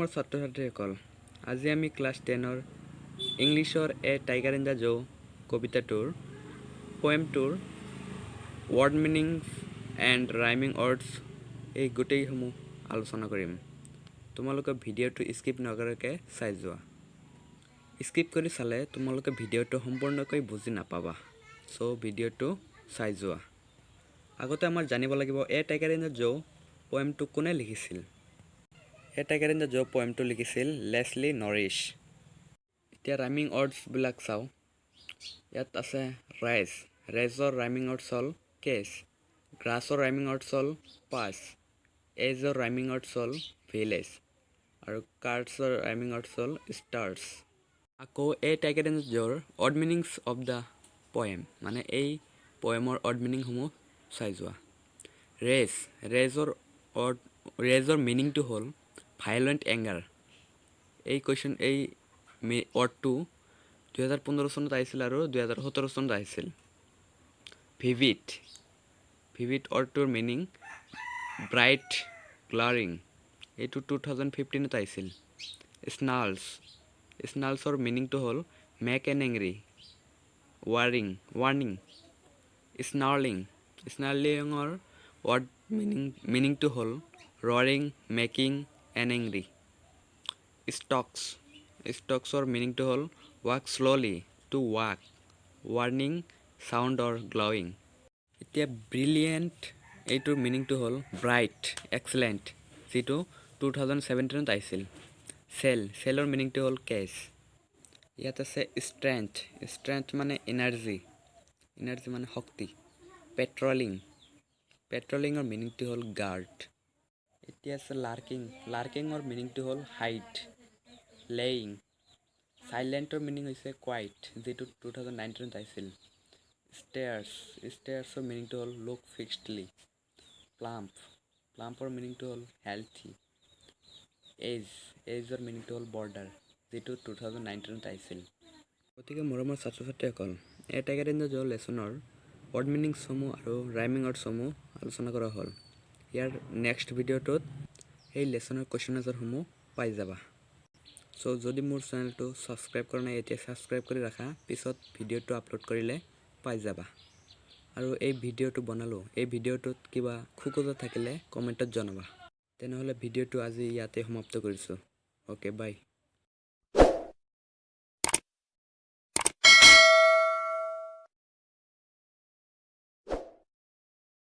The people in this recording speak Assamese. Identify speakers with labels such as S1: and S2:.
S1: মৰমৰ ছাত্ৰ ছাত্ৰীসকল, আজি আমি ক্লাছ 10ৰ ইংলিছৰ a tiger in the zoo কবিতাটোৰ পয়েমটোৰ word meaning and rhyming words এই গোটেইসমূহ আলোচনা কৰিম। তোমালোকে ভিডিঅ'টো স্কিপ নকৰাকৈ চাই যোৱা। স্কিপ কৰি চালে তোমালোকে ভিডিঅ'টো সম্পূৰ্ণকৈ বুজি নাপাবা। চ' ভিডিঅ'টো চাই যোৱা। আগতে আমাৰ জানিব লাগিব a tiger in the zoo পয়েমটো কোনে লিখিছিল। A tiger in the zoo পয়েমটো লিখিছিল লেছলি নৰিছ। এতিয়া ৰাইমিং ৱৰ্ডছবিলাক চাওঁ। ইয়াত আছে ৰাইজ। ৰাইজৰ ৰাইমিং ৱৰ্ডছ হ'ল কেছ। গ্ৰাছৰ ৰাইমিং ৱৰ্ডছ হ'ল পাছ। এজৰ ৰাইমিং ৱৰ্ডছ হ'ল ভিলেজ। আৰু কাৰ্ডছৰ ৰাইমিং ৱৰ্ডছ হ'ল ষ্টাৰ্ছ। আকৌ এ টাইগাৰ ইন দ্য জোৰ ৱৰ্ড মিনিংছ অফ দ্য পয়েম, মানে এই পয়েমৰ ৱৰ্ড মিনিংসমূহ চাই যোৱা। ৰেজৰ মিনিংটো হ'ল ভাইলেণ্ট এংগাৰ। এই ৱৰ্ডটো 2015 চনত আহিছিল আৰু 2017 চনত আহিছিল। ভিভিড ৱৰ্ডটোৰ মিনিং ব্ৰাইট গ্লাৰিং। এইটো 2015ত আহিছিল। স্নালছৰ মিনিংটো হ'ল মেক এন এংৰি। ৱাৰ্নিং। স্নাৰ্লিঙৰ ৱৰ্ড মিনিংটো হ'ল ৰ'ৰিং মেকিং এন এংৰি। ষ্টকছৰ মিনিংটো হ'ল walk slowly, to walk, warning sound or glowing. এতিয়া ব্ৰিলিয়েণ্ট, এইটোৰ মিনিংটো হ'ল ব্ৰাইট, এক্সেলেণ্ট, যিটো 2017ত আহিছিল। চেলৰ মিনিংটো হ'ল কেছ। ইয়াত আছে ষ্ট্ৰেংথ মানে এনাৰ্জি মানে শক্তি। পেট্ৰলিঙৰ মিনিংটো হ'ল গাৰ্ড। এতিয়া আছে লাৰ্কিঙৰ মিনিংটো হ'ল হাইড। লেয়িং। চাইলেণ্টৰ মিনিং হৈছে কোৱাইট, যিটো 2019ত আহিছিল। ষ্টেয়াৰ্ছৰ মিনিংটো হ'ল লুক ফিক্সডলি। প্লাম্পৰ মিনিংটো হ'ল হেল্থি। এজৰ মিনিংটো হ'ল বৰ্ডাৰ, যিটো 2019ত আহিছিল। গতিকে মৰমৰ ছাত্ৰ ছাত্ৰীসকল, a tiger in the zoo লেচনৰ ৱৰ্ড মিনিংছসমূহ আৰু ৰাইমিং ৱৰ্ডছসমূহ আলোচনা কৰা হ'ল। ইয়াৰ নেক্সট ভিডিঅ'টোত সেই লেচনৰ কুৱেশ্যন আনচাৰসমূহ পাই যাবা। চ' যদি মোৰ চেনেলটো ছাবস্ক্ৰাইব কৰা নাই, এতিয়া ছাবস্ক্ৰাইব কৰি ৰাখা, পিছত ভিডিঅ'টো আপলোড কৰিলে পাই যাবা। আৰু এই ভিডিঅ'টো বনালোঁ, এই ভিডিঅ'টোত কিবা খোকোজা থাকিলে কমেণ্টত জনাবা। তেনেহ'লে ভিডিঅ'টো আজি ইয়াতে সমাপ্ত কৰিছোঁ। অ'কে, বাই।